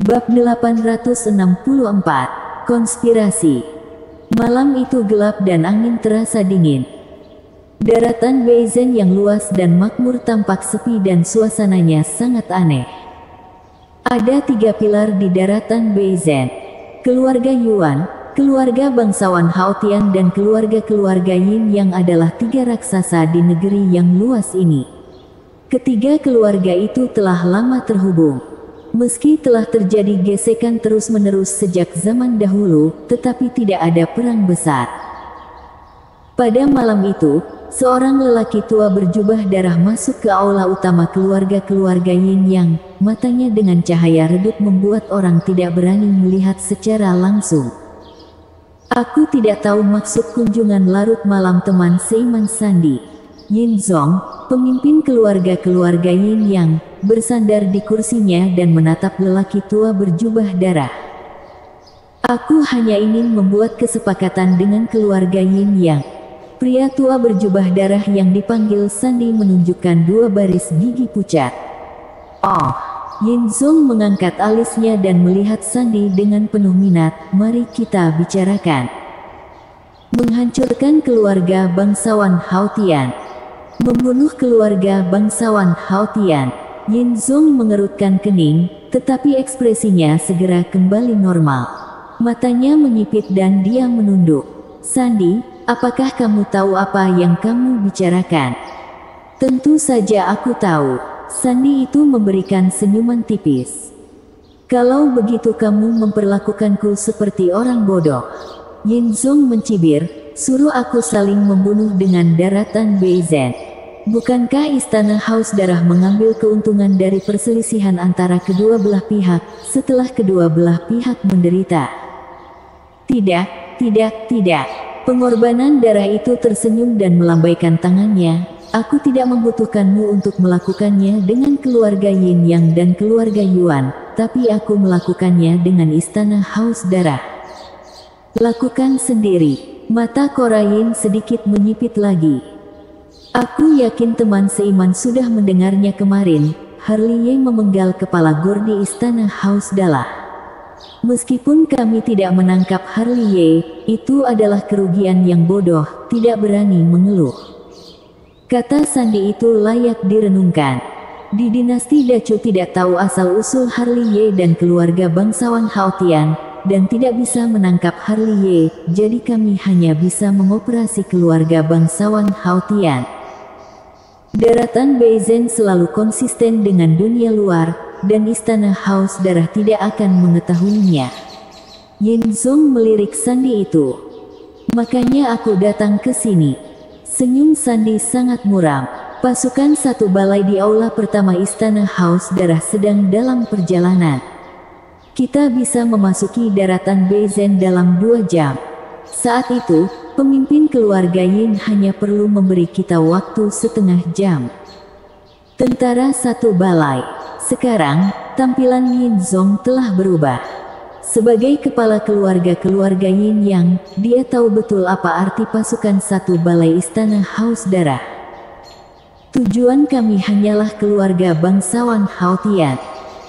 Bab 864. Konspirasi. Malam itu gelap dan angin terasa dingin. Daratan Beizen yang luas dan makmur tampak sepi dan suasananya sangat aneh. Ada 3 pilar di daratan Beizen. Keluarga Yuan, keluarga bangsawan Haotian dan keluarga-keluarga Yin yang adalah 3 raksasa di negeri yang luas ini. Ketiga keluarga itu telah lama terhubung. Meski telah terjadi gesekan terus-menerus sejak zaman dahulu, tetapi tidak ada perang besar. Pada malam itu, seorang lelaki tua berjubah darah masuk ke aula utama keluarga-keluarga Yin yang matanya dengan cahaya redup membuat orang tidak berani melihat secara langsung. Aku tidak tahu maksud kunjungan larut malam teman seiman Sandi. Yin Zong, pemimpin keluarga-keluarga Yin yang bersandar di kursinya dan menatap lelaki tua berjubah darah. Aku hanya ingin membuat kesepakatan dengan keluarga Yin yang. Pria tua berjubah darah yang dipanggil Sandi menunjukkan 2 baris gigi pucat. Oh, Yin Zong mengangkat alisnya dan melihat Sandi dengan penuh minat. Mari kita bicarakan. Menghancurkan keluarga bangsawan Haotian. Membunuh keluarga bangsawan Haotian. Yin Zong mengerutkan kening, tetapi ekspresinya segera kembali normal. Matanya menyipit dan dia menunduk. Sandi, apakah kamu tahu apa yang kamu bicarakan? Tentu saja aku tahu. Sandi itu memberikan senyuman tipis. Kalau begitu kamu memperlakukanku seperti orang bodoh. Yin Zong mencibir, suruh aku saling membunuh dengan daratan Beizen. Bukankah istana Haus Darah mengambil keuntungan dari perselisihan antara kedua belah pihak, setelah kedua belah pihak menderita? Tidak, tidak. Pengorbanan darah itu tersenyum dan melambaikan tangannya. Aku tidak membutuhkanmu untuk melakukannya dengan keluarga Yin Yang dan keluarga Yuan, tapi aku melakukannya dengan istana Haus Darah. Lakukan sendiri. Mata Korayin sedikit menyipit lagi. Aku yakin teman seiman sudah mendengarnya kemarin. Harley Ye memenggal kepala Gor di istana Haus Dalah. Meskipun kami tidak menangkap Harley Ye, itu adalah kerugian yang bodoh, tidak berani mengeluh. Kata Sandi itu layak direnungkan. Di dinasti Dacu tidak tahu asal-usul Harley Ye dan keluarga bangsawan Haotian, dan tidak bisa menangkap Harley Ye, jadi kami hanya bisa mengoperasi keluarga bangsawan Haotian. Daratan Beizen selalu konsisten dengan dunia luar, dan istana Haus Darah tidak akan mengetahuinya. Yin Zong melirik Sandi itu. Makanya aku datang ke sini. Senyum Sandi sangat muram. Pasukan 1 balai di aula pertama istana Haus Darah sedang dalam perjalanan. Kita bisa memasuki daratan Beizen dalam 2 jam. Saat itu, pemimpin keluarga Yin hanya perlu memberi kita waktu setengah jam. Tentara 1 balai. Sekarang, tampilan Yin Zong telah berubah. Sebagai kepala keluarga-keluarga Yin Yang, dia tahu betul apa arti pasukan 1 balai istana Haus Darah. Tujuan kami hanyalah keluarga bangsawan Haotian.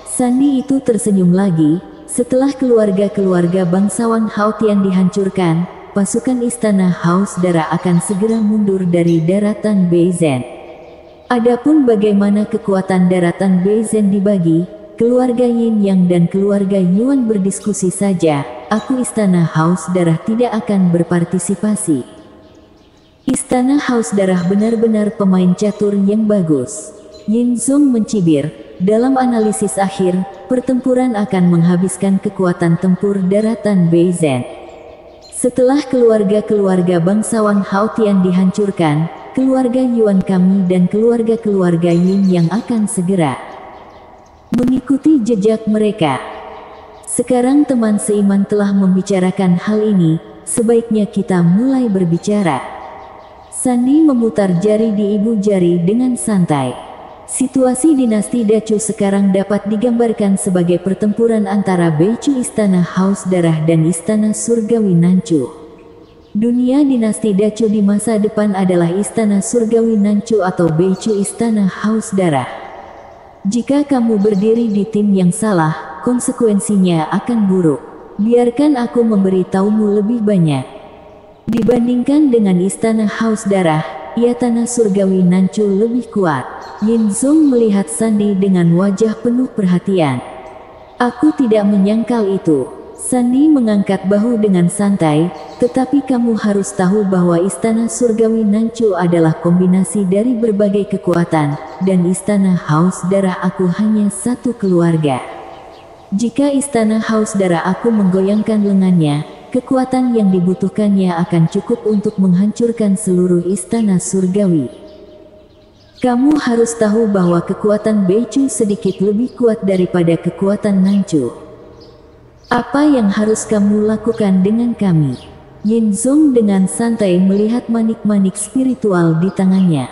Sandi itu tersenyum lagi. Setelah keluarga-keluarga bangsawan Haotian dihancurkan, pasukan istana Haus Darah akan segera mundur dari daratan Beizen. Adapun bagaimana kekuatan daratan Beizen dibagi, keluarga Yin Yang dan keluarga Yuan berdiskusi saja. Aku istana Haus Darah tidak akan berpartisipasi. Istana Haus Darah benar-benar pemain catur yang bagus. Yin Zong mencibir. Dalam analisis akhir, pertempuran akan menghabiskan kekuatan tempur daratan Beizen. Setelah keluarga-keluarga bangsawan Haotian dihancurkan, keluarga Yuan kami dan keluarga-keluarga Yin yang akan segera mengikuti jejak mereka. Sekarang teman seiman telah membicarakan hal ini, sebaiknya kita mulai berbicara. Sandi memutar jari di ibu jari dengan santai. Situasi dinasti Dacu sekarang dapat digambarkan sebagai pertempuran antara Beicu Istana Haus Darah dan Istana Surgawi Nancu. Dunia dinasti Dacu di masa depan adalah Istana Surgawi Nancu atau Beicu Istana Haus Darah. Jika kamu berdiri di tim yang salah, konsekuensinya akan buruk. Biarkan aku memberitahumu lebih banyak. Dibandingkan dengan istana haus darah, tanah surgawi Nancu lebih kuat. Yin Zong melihat Sandi dengan wajah penuh perhatian. Aku tidak menyangkal itu. Sandi mengangkat bahu dengan santai, tetapi kamu harus tahu bahwa istana surgawi Nancu adalah kombinasi dari berbagai kekuatan, dan istana haus darah aku hanya satu keluarga. Jika istana haus darah aku menggoyangkan lengannya, kekuatan yang dibutuhkannya akan cukup untuk menghancurkan seluruh istana surgawi. Kamu harus tahu bahwa kekuatan Beicu sedikit lebih kuat daripada kekuatan Nancu. Apa yang harus kamu lakukan dengan kami? Yin Zong dengan santai melihat manik-manik spiritual di tangannya.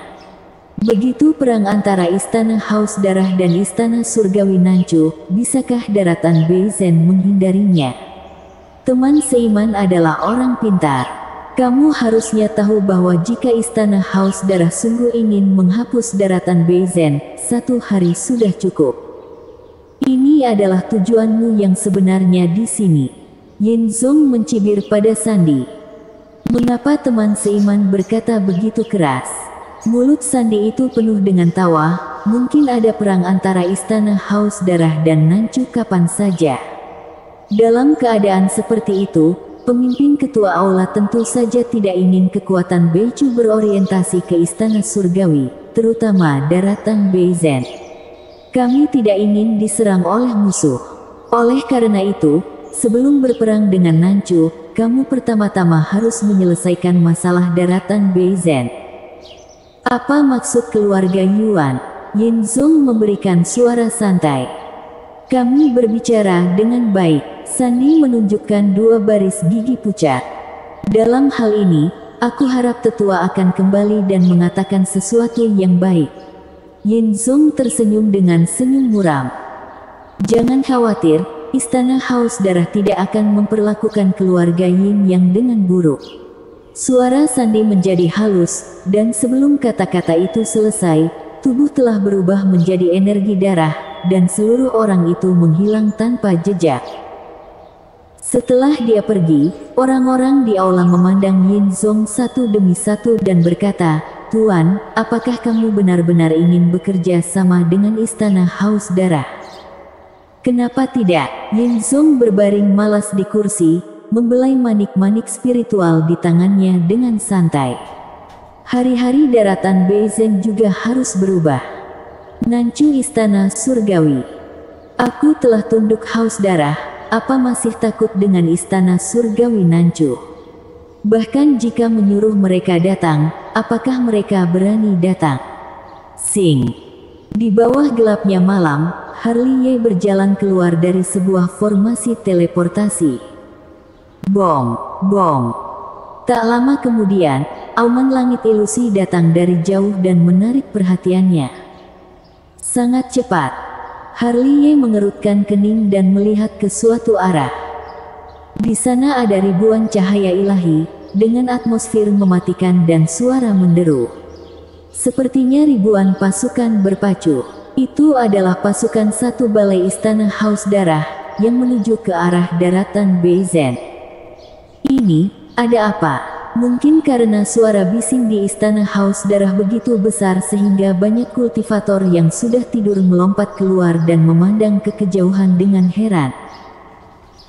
Begitu perang antara istana haus darah dan istana surgawi Nancu, bisakah daratan Beizen menghindarinya? Teman seiman adalah orang pintar. Kamu harusnya tahu bahwa jika istana haus darah sungguh ingin menghapus daratan Beizen, 1 hari sudah cukup. Ini adalah tujuanmu yang sebenarnya di sini. Yin Zong mencibir pada Sandi. Mengapa teman seiman berkata begitu keras? Mulut Sandi itu penuh dengan tawa. Mungkin ada perang antara istana haus darah dan Nancu kapan saja. Dalam keadaan seperti itu, pemimpin ketua aula tentu saja tidak ingin kekuatan Beicu berorientasi ke istana surgawi, terutama daratan Beizen. Kami tidak ingin diserang oleh musuh. Oleh karena itu, sebelum berperang dengan Nancu, kamu pertama-tama harus menyelesaikan masalah daratan Beizen. Apa maksud keluarga Yuan? Yin Zong memberikan suara santai. Kami berbicara dengan baik. Sandi menunjukkan 2 baris gigi pucat. Dalam hal ini, aku harap tetua akan kembali dan mengatakan sesuatu yang baik. Yin Zong tersenyum dengan senyum muram. Jangan khawatir, istana haus darah tidak akan memperlakukan keluarga Yin yang dengan buruk. Suara Sandi menjadi halus, dan sebelum kata-kata itu selesai, tubuh telah berubah menjadi energi darah, dan seluruh orang itu menghilang tanpa jejak. Setelah dia pergi, orang-orang di aula memandang Yin Zong satu demi satu dan berkata, Tuan, apakah kamu benar-benar ingin bekerja sama dengan istana haus darah? Kenapa tidak? Yin Zong berbaring malas di kursi, membelai manik-manik spiritual di tangannya dengan santai. Hari-hari daratan Beizen juga harus berubah. Nancu istana surgawi. Aku telah tunduk haus darah, apa masih takut dengan istana surgawi Nancu? Bahkan jika menyuruh mereka datang, apakah mereka berani datang? Sing. Di bawah gelapnya malam, Harley Ye berjalan keluar dari sebuah formasi teleportasi. Bong, bong. Tak lama kemudian, auman langit ilusi datang dari jauh dan menarik perhatiannya. Sangat cepat. Harley Ye mengerutkan kening dan melihat ke suatu arah. Di sana ada ribuan cahaya ilahi, dengan atmosfer mematikan dan suara menderu. Sepertinya ribuan pasukan berpacu. Itu adalah pasukan satu balai istana haus darah, yang menuju ke arah daratan Beizen. Ini, ada apa? Mungkin karena suara bising di istana haus darah begitu besar sehingga banyak kultivator yang sudah tidur melompat keluar dan memandang ke kejauhan dengan heran.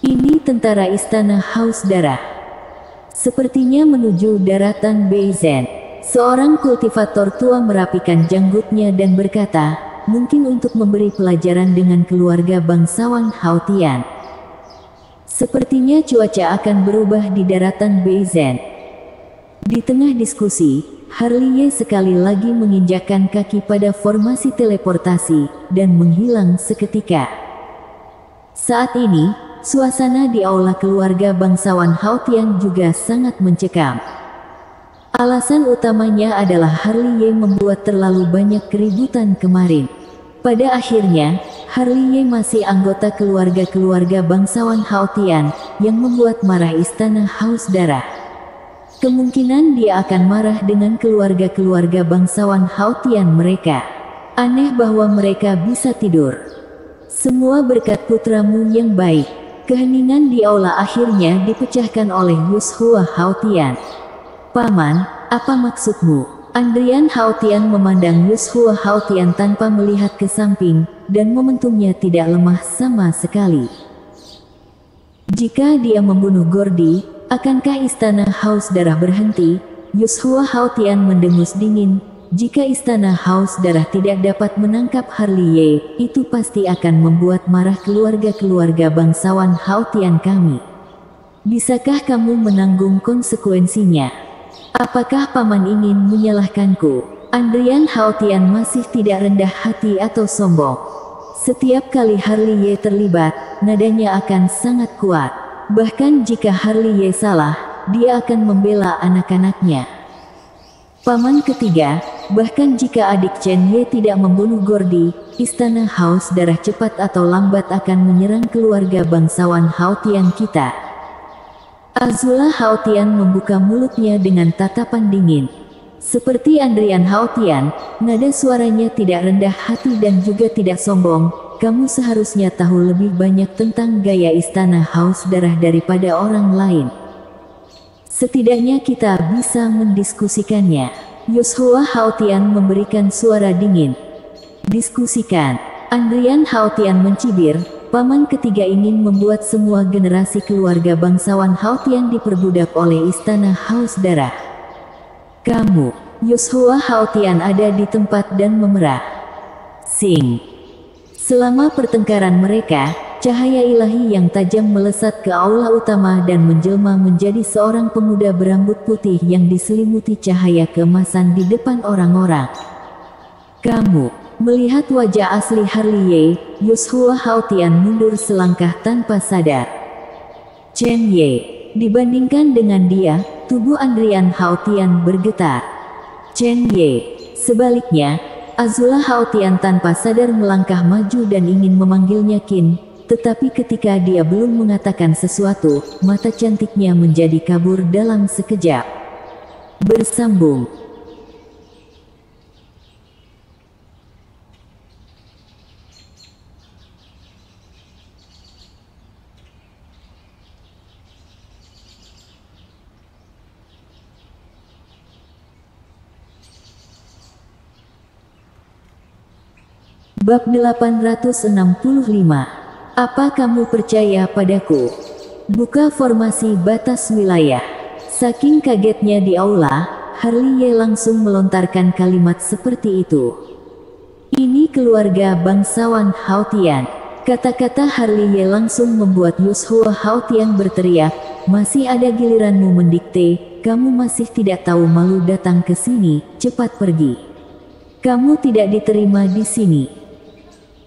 Ini tentara istana haus darah. Sepertinya menuju daratan Beizen. Seorang kultivator tua merapikan janggutnya dan berkata, mungkin untuk memberi pelajaran dengan keluarga bangsawan Haotian. Sepertinya cuaca akan berubah di daratan Beizen. Di tengah diskusi, Harley Ye sekali lagi menginjakkan kaki pada formasi teleportasi, dan menghilang seketika. Saat ini, suasana di aula keluarga bangsawan Haotian juga sangat mencekam. Alasan utamanya adalah Harley Ye membuat terlalu banyak keributan kemarin. Pada akhirnya, Harley Ye masih anggota keluarga-keluarga bangsawan Haotian, yang membuat marah istana haus darah. Kemungkinan dia akan marah dengan keluarga-keluarga bangsawan Haotian mereka. Aneh bahwa mereka bisa tidur. Semua berkat putramu yang baik. Keheningan di aula akhirnya dipecahkan oleh Yushua Haotian. Paman, apa maksudmu? Andrian Haotian memandang Yushua Haotian tanpa melihat ke samping, dan momentumnya tidak lemah sama sekali. Jika dia membunuh Gordy, akankah istana Haus Darah berhenti? Yushua Haotian mendengus dingin. Jika istana Haus Darah tidak dapat menangkap Harley, itu pasti akan membuat marah keluarga-keluarga bangsawan Haotian kami. Bisakah kamu menanggung konsekuensinya? Apakah paman ingin menyalahkanku? Andrian Haotian masih tidak rendah hati atau sombong. Setiap kali Harley terlibat, nadanya akan sangat kuat. Bahkan jika Harley salah, dia akan membela anak-anaknya. Paman ketiga, bahkan jika adik Chen Ye tidak membunuh Gordy, istana Haus Darah cepat atau lambat akan menyerang keluarga bangsawan Haotian kita. Azula Haotian membuka mulutnya dengan tatapan dingin. Seperti Andrian Haotian, nada suaranya tidak rendah hati dan juga tidak sombong. Kamu seharusnya tahu lebih banyak tentang gaya istana Haus Darah daripada orang lain. Setidaknya kita bisa mendiskusikannya. Yushua Haotian memberikan suara dingin. Diskusikan. Andrian Haotian mencibir. Paman ketiga ingin membuat semua generasi keluarga bangsawan Haotian diperbudak oleh istana Haus Darah. Kamu, Yushua Haotian ada di tempat dan memerah. Sing. Selama pertengkaran mereka, cahaya ilahi yang tajam melesat ke aula utama dan menjelma menjadi seorang pemuda berambut putih yang diselimuti cahaya keemasan di depan orang-orang. Kamu, melihat wajah asli Harley, Yushua Haotian mundur selangkah tanpa sadar. Chen Ye, dibandingkan dengan dia, tubuh Andrian Haotian bergetar. Chen Ye, sebaliknya, Azula Haotian tanpa sadar melangkah maju dan ingin memanggilnya Qin. Tetapi ketika dia belum mengatakan sesuatu, mata cantiknya menjadi kabur dalam sekejap. Bersambung. Bab 865. Apa kamu percaya padaku? Buka formasi batas wilayah. Saking kagetnya di aula, Harley langsung melontarkan kalimat seperti itu. Ini keluarga bangsawan Haotian. Kata-kata Harley langsung membuat Yushua Haotian berteriak, masih ada giliranmu mendikte, kamu masih tidak tahu malu datang ke sini, cepat pergi. Kamu tidak diterima di sini.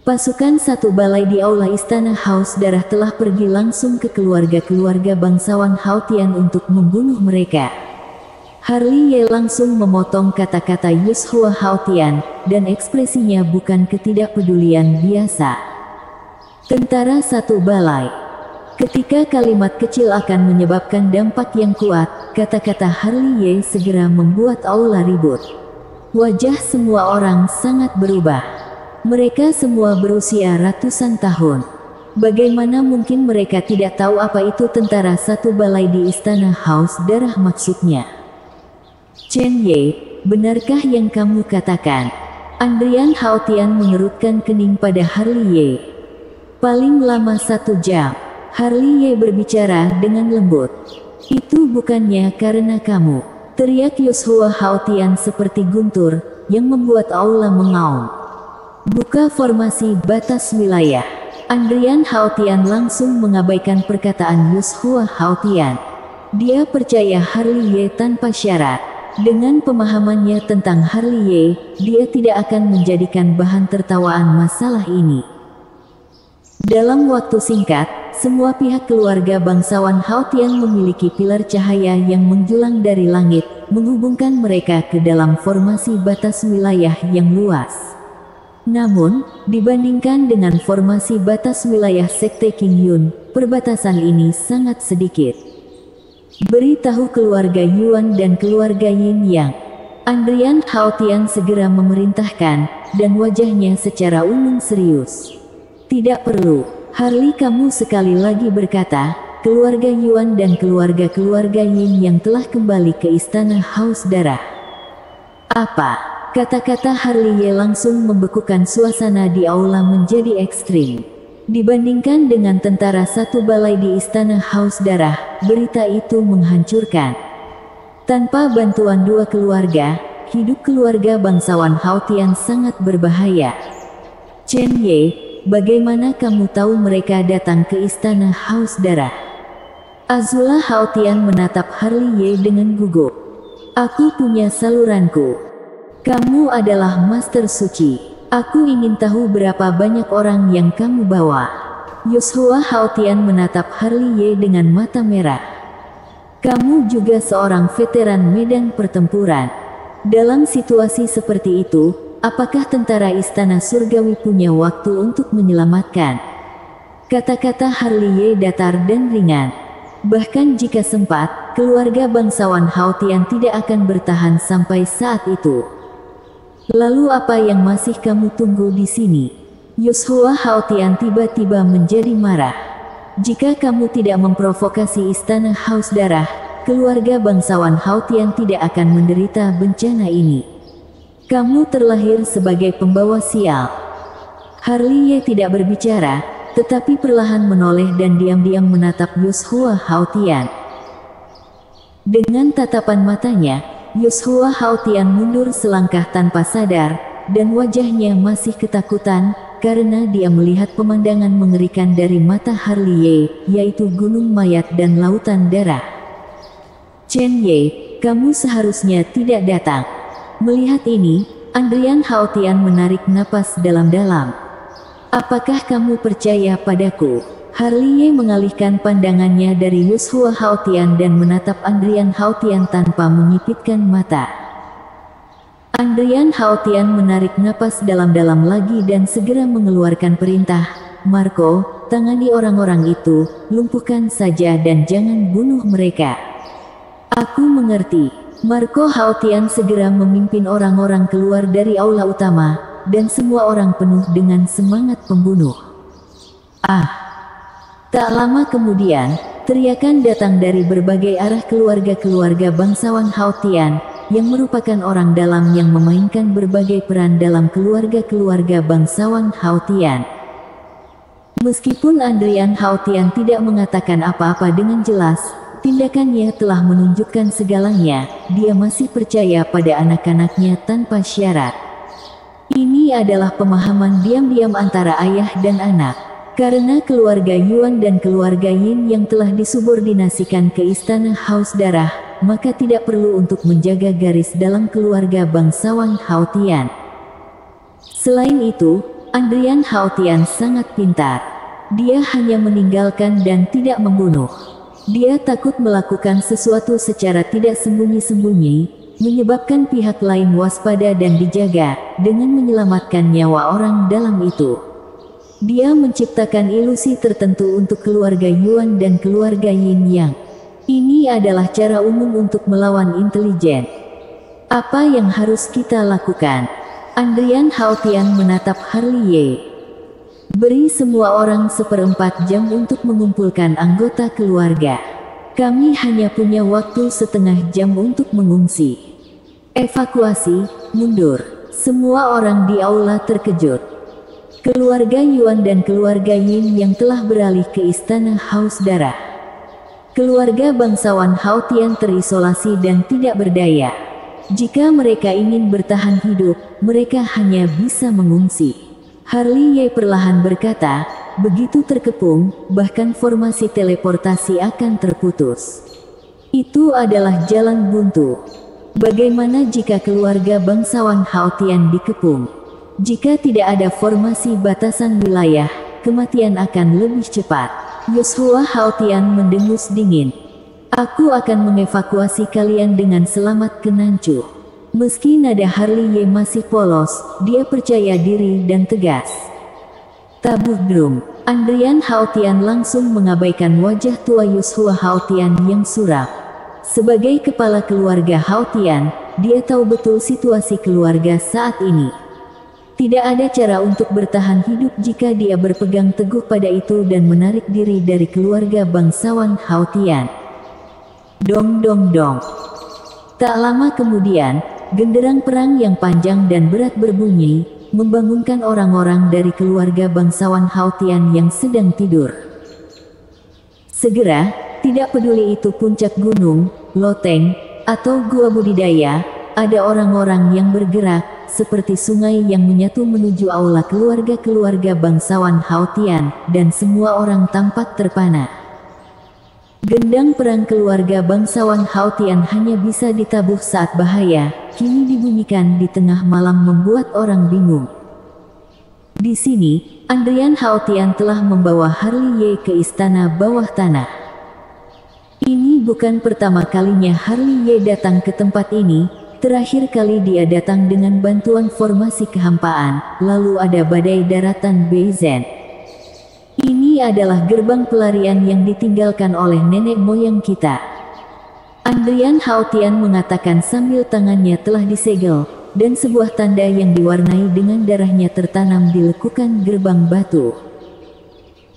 Pasukan satu balai di aula istana Haus Darah telah pergi langsung ke keluarga-keluarga bangsawan Haotian untuk membunuh mereka. Harley langsung memotong kata-kata Yushua Haotian, dan ekspresinya bukan ketidakpedulian biasa. Tentara satu balai. Ketika kalimat kecil akan menyebabkan dampak yang kuat, kata-kata Harley segera membuat aula ribut. Wajah semua orang sangat berubah. Mereka semua berusia ratusan tahun. Bagaimana mungkin mereka tidak tahu apa itu tentara satu balai di istana Haus Darah maksudnya? Chen Ye, benarkah yang kamu katakan? Andrian Haotian mengerutkan kening pada Harley. Paling lama 1 jam. Harley berbicara dengan lembut. Itu bukannya karena kamu, teriak Yushua Haotian seperti guntur, yang membuat aula mengaum. Buka formasi batas wilayah. Andrian Haotian langsung mengabaikan perkataan Yushua Haotian. Dia percaya Harley tanpa syarat. Dengan pemahamannya tentang Harley, dia tidak akan menjadikan bahan tertawaan masalah ini. Dalam waktu singkat, semua pihak keluarga bangsawan Haotian memiliki pilar cahaya yang menjulang dari langit, menghubungkan mereka ke dalam formasi batas wilayah yang luas. Namun, dibandingkan dengan formasi batas wilayah Sekte King Yun, perbatasan ini sangat sedikit. Beritahu keluarga Yuan dan keluarga Yin Yang. Andrian Haotian segera memerintahkan, dan wajahnya secara umum serius. Tidak perlu. Harley kamu sekali lagi berkata, keluarga Yuan dan keluarga Yin yang telah kembali ke istana Haus Darah. Apa? Kata-kata Harley Ye langsung membekukan suasana di aula menjadi ekstrim. Dibandingkan dengan tentara satu balai di istana Haus Darah, berita itu menghancurkan. Tanpa bantuan dua keluarga, hidup keluarga bangsawan Haotian sangat berbahaya. Chen Ye, bagaimana kamu tahu mereka datang ke istana Haus Darah? Azula Haotian menatap Harley Ye dengan gugup. Aku punya saluranku. Kamu adalah Master Suci. Aku ingin tahu berapa banyak orang yang kamu bawa. Yoshua Haotian menatap Harley Ye dengan mata merah. Kamu juga seorang veteran medan pertempuran. Dalam situasi seperti itu, apakah tentara istana surgawi punya waktu untuk menyelamatkan? Kata-kata Harley Ye datar dan ringan. Bahkan jika sempat, keluarga bangsawan Haotian tidak akan bertahan sampai saat itu. Lalu apa yang masih kamu tunggu di sini? Yoshua Haotian tiba-tiba menjadi marah. Jika kamu tidak memprovokasi istana Haus Darah, keluarga bangsawan Haotian tidak akan menderita bencana ini. Kamu terlahir sebagai pembawa sial. Harley Ye tidak berbicara, tetapi perlahan menoleh dan diam-diam menatap Yoshua Haotian. Dengan tatapan matanya, Yoshua Haotian mundur selangkah tanpa sadar, dan wajahnya masih ketakutan, karena dia melihat pemandangan mengerikan dari mata Harley Ye, yaitu gunung mayat dan lautan darah. Chen Ye, kamu seharusnya tidak datang. Melihat ini, Andrian Haotian menarik napas dalam-dalam. Apakah kamu percaya padaku? Harley Ye mengalihkan pandangannya dari Yoshua Haotian dan menatap Andrian Haotian tanpa menyipitkan mata. Andrian Haotian menarik napas dalam-dalam lagi dan segera mengeluarkan perintah, Marco, tangani orang-orang itu, lumpuhkan saja dan jangan bunuh mereka. Aku mengerti. Marco Haotian segera memimpin orang-orang keluar dari aula utama, dan semua orang penuh dengan semangat pembunuh. Tak lama kemudian, teriakan datang dari berbagai arah keluarga-keluarga bangsawan Haotian, yang merupakan orang dalam yang memainkan berbagai peran dalam keluarga-keluarga bangsawan Haotian. Meskipun Andrian Haotian tidak mengatakan apa-apa dengan jelas, tindakannya telah menunjukkan segalanya, dia masih percaya pada anak-anaknya tanpa syarat. Ini adalah pemahaman diam-diam antara ayah dan anak. Karena keluarga Yuan dan keluarga Yin yang telah disubordinasikan ke istana Haus Darah, maka tidak perlu untuk menjaga garis dalam keluarga bangsawan Haotian. Selain itu, Andrian Haotian sangat pintar. Dia hanya meninggalkan dan tidak membunuh. Dia takut melakukan sesuatu secara tidak sembunyi-sembunyi, menyebabkan pihak lain waspada dan dijaga, dengan menyelamatkan nyawa orang dalam itu. Dia menciptakan ilusi tertentu untuk keluarga Yuan dan keluarga Yin Yang. Ini adalah cara umum untuk melawan intelijen. Apa yang harus kita lakukan? Andrian Haotian menatap Harley Ye. Beri semua orang 1/4 jam untuk mengumpulkan anggota keluarga. Kami hanya punya waktu setengah jam untuk mengungsi. Evakuasi, mundur. Semua orang di aula terkejut. Keluarga Yuan dan keluarga Yin yang telah beralih ke istana Haus Darah. Keluarga bangsawan Haotian terisolasi dan tidak berdaya. Jika mereka ingin bertahan hidup, mereka hanya bisa mengungsi. Harley Ye perlahan berkata, begitu terkepung, bahkan formasi teleportasi akan terputus. Itu adalah jalan buntu. Bagaimana jika keluarga bangsawan Haotian dikepung? Jika tidak ada formasi batasan wilayah, kematian akan lebih cepat. Yoshua Haotian mendengus dingin. Aku akan mengevakuasi kalian dengan selamat ke Nanchu. Meski nada Harley Ye masih polos, dia percaya diri dan tegas. Tabuh drum. Andrian Haotian langsung mengabaikan wajah tua Yoshua Haotian yang suram. Sebagai kepala keluarga Haotian, dia tahu betul situasi keluarga saat ini. Tidak ada cara untuk bertahan hidup jika dia berpegang teguh pada itu dan menarik diri dari keluarga bangsawan Haotian. Dong dong dong. Tak lama kemudian, genderang perang yang panjang dan berat berbunyi, membangunkan orang-orang dari keluarga bangsawan Haotian yang sedang tidur. Segera, tidak peduli itu puncak gunung, loteng, atau gua budidaya, ada orang-orang yang bergerak, seperti sungai yang menyatu menuju aula keluarga-keluarga bangsawan Haotian, dan semua orang tampak terpana. Gendang perang keluarga bangsawan Haotian hanya bisa ditabuh saat bahaya, kini dibunyikan di tengah malam membuat orang bingung. Di sini, Andrian Haotian telah membawa Harley Ye ke istana bawah tanah. Ini bukan pertama kalinya Harley Ye datang ke tempat ini. Terakhir kali dia datang dengan bantuan formasi kehampaan, lalu ada badai daratan Beizen. Ini adalah gerbang pelarian yang ditinggalkan oleh nenek moyang kita. Andrian Haotian mengatakan sambil tangannya telah disegel, dan sebuah tanda yang diwarnai dengan darahnya tertanam di lekukan gerbang batu.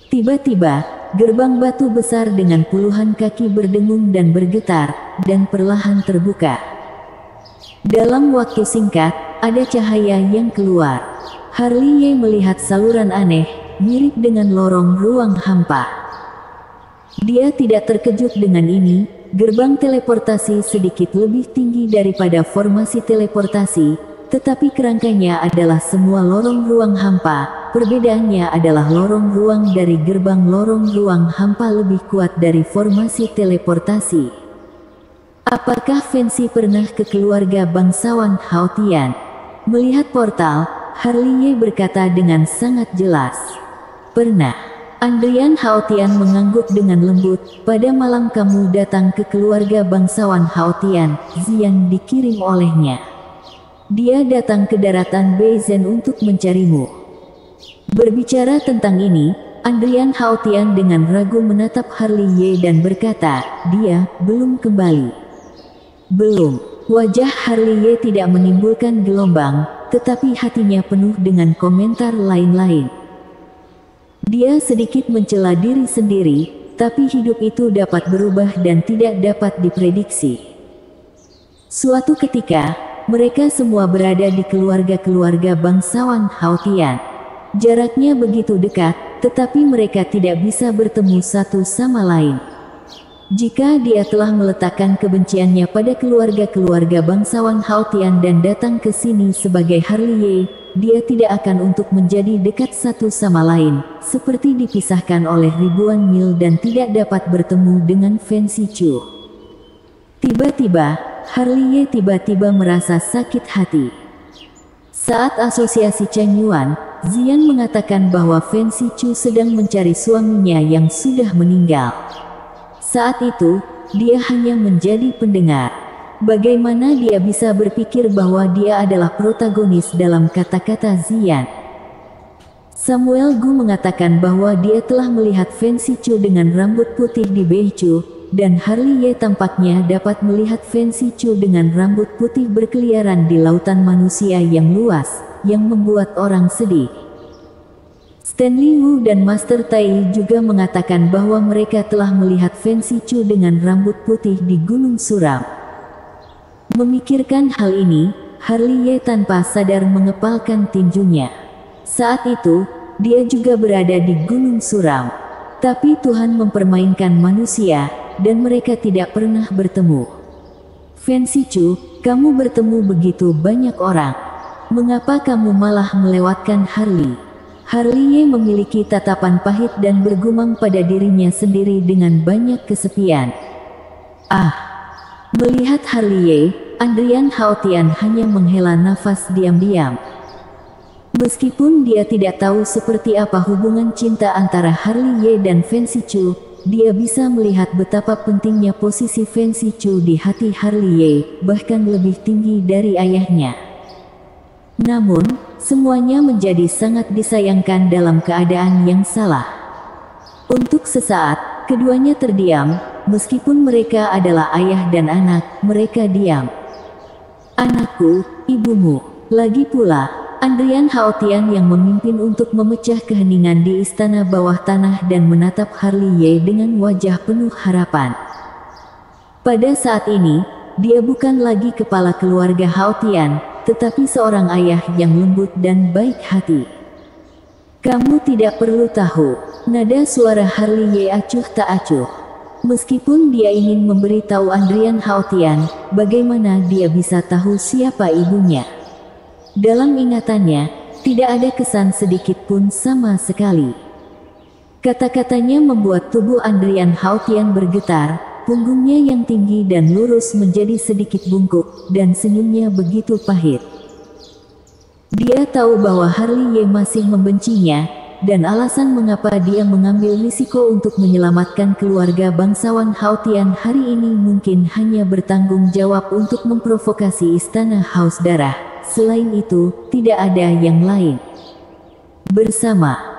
Tiba-tiba, gerbang batu besar dengan puluhan kaki berdengung dan bergetar, dan perlahan terbuka. Dalam waktu singkat, ada cahaya yang keluar. Harley Ye melihat saluran aneh, mirip dengan lorong ruang hampa. Dia tidak terkejut dengan ini, gerbang teleportasi sedikit lebih tinggi daripada formasi teleportasi, tetapi kerangkanya adalah semua lorong ruang hampa. Perbedaannya adalah lorong ruang dari gerbang lorong ruang hampa lebih kuat dari formasi teleportasi. Apakah Fancy pernah ke keluarga bangsawan Haotian? Melihat portal, Harley Ye berkata dengan sangat jelas. Pernah. Andrian Haotian mengangguk dengan lembut. Pada malam kamu datang ke keluarga bangsawan Haotian, Zian dikirim olehnya. Dia datang ke daratan Beizen untuk mencarimu. Berbicara tentang ini, Andrian Haotian dengan ragu menatap Harley Ye dan berkata, dia belum kembali. Belum. Wajah Harley Ye tidak menimbulkan gelombang, tetapi hatinya penuh dengan komentar lain-lain. Dia sedikit mencela diri sendiri, tapi hidup itu dapat berubah dan tidak dapat diprediksi. Suatu ketika, mereka semua berada di keluarga-keluarga bangsawan Haotian. Jaraknya begitu dekat, tetapi mereka tidak bisa bertemu satu sama lain. Jika dia telah meletakkan kebenciannya pada keluarga-keluarga bangsawan Haotian dan datang ke sini sebagai Harley Ye, dia tidak akan untuk menjadi dekat satu sama lain, seperti dipisahkan oleh ribuan mil dan tidak dapat bertemu dengan Fancy Chu. Tiba-tiba, Harley Ye tiba-tiba merasa sakit hati. Saat asosiasi Cheng Yuan, Zian mengatakan bahwa Fancy Chu sedang mencari suaminya yang sudah meninggal. Saat itu, dia hanya menjadi pendengar. Bagaimana dia bisa berpikir bahwa dia adalah protagonis dalam kata-kata Zian? Samuel Gu mengatakan bahwa dia telah melihat Fancy Chu dengan rambut putih di Beichu, dan Harley Ye tampaknya dapat melihat Fancy Chu dengan rambut putih berkeliaran di lautan manusia yang luas, yang membuat orang sedih. Stanley Wu dan Master Tai juga mengatakan bahwa mereka telah melihat Fancy Chu dengan rambut putih di Gunung Suram. Memikirkan hal ini, Harley Ye tanpa sadar mengepalkan tinjunya. Saat itu, dia juga berada di Gunung Suram. Tapi Tuhan mempermainkan manusia, dan mereka tidak pernah bertemu. Fancy Chu, kamu bertemu begitu banyak orang. Mengapa kamu malah melewatkan Harley? Harley Ye memiliki tatapan pahit dan bergumam pada dirinya sendiri dengan banyak kesepian. Melihat Harley Ye, Andrian Haotian hanya menghela nafas diam-diam. Meskipun dia tidak tahu seperti apa hubungan cinta antara Harley Ye dan Fancy Chu, dia bisa melihat betapa pentingnya posisi Fancy Chu di hati Harley Ye, bahkan lebih tinggi dari ayahnya. Namun, semuanya menjadi sangat disayangkan dalam keadaan yang salah. Untuk sesaat, keduanya terdiam, meskipun mereka adalah ayah dan anak, mereka diam. Anakku, ibumu. Lagi pula, Andrian Haotian yang memimpin untuk memecah keheningan di istana bawah tanah dan menatap Harley Ye dengan wajah penuh harapan. Pada saat ini, dia bukan lagi kepala keluarga Haotian, tetapi seorang ayah yang lembut dan baik hati. Kamu tidak perlu tahu, nada suara Harley Ye acuh tak acuh. Meskipun dia ingin memberitahu Andrian Haotian, bagaimana dia bisa tahu siapa ibunya. Dalam ingatannya, tidak ada kesan sedikit pun sama sekali. Kata-katanya membuat tubuh Andrian Haotian bergetar, punggungnya yang tinggi dan lurus menjadi sedikit bungkuk, dan senyumnya begitu pahit. Dia tahu bahwa Harley Ye masih membencinya, dan alasan mengapa dia mengambil risiko untuk menyelamatkan keluarga bangsawan Haotian hari ini mungkin hanya bertanggung jawab untuk memprovokasi istana Haus Darah. Selain itu, tidak ada yang lain. Bersama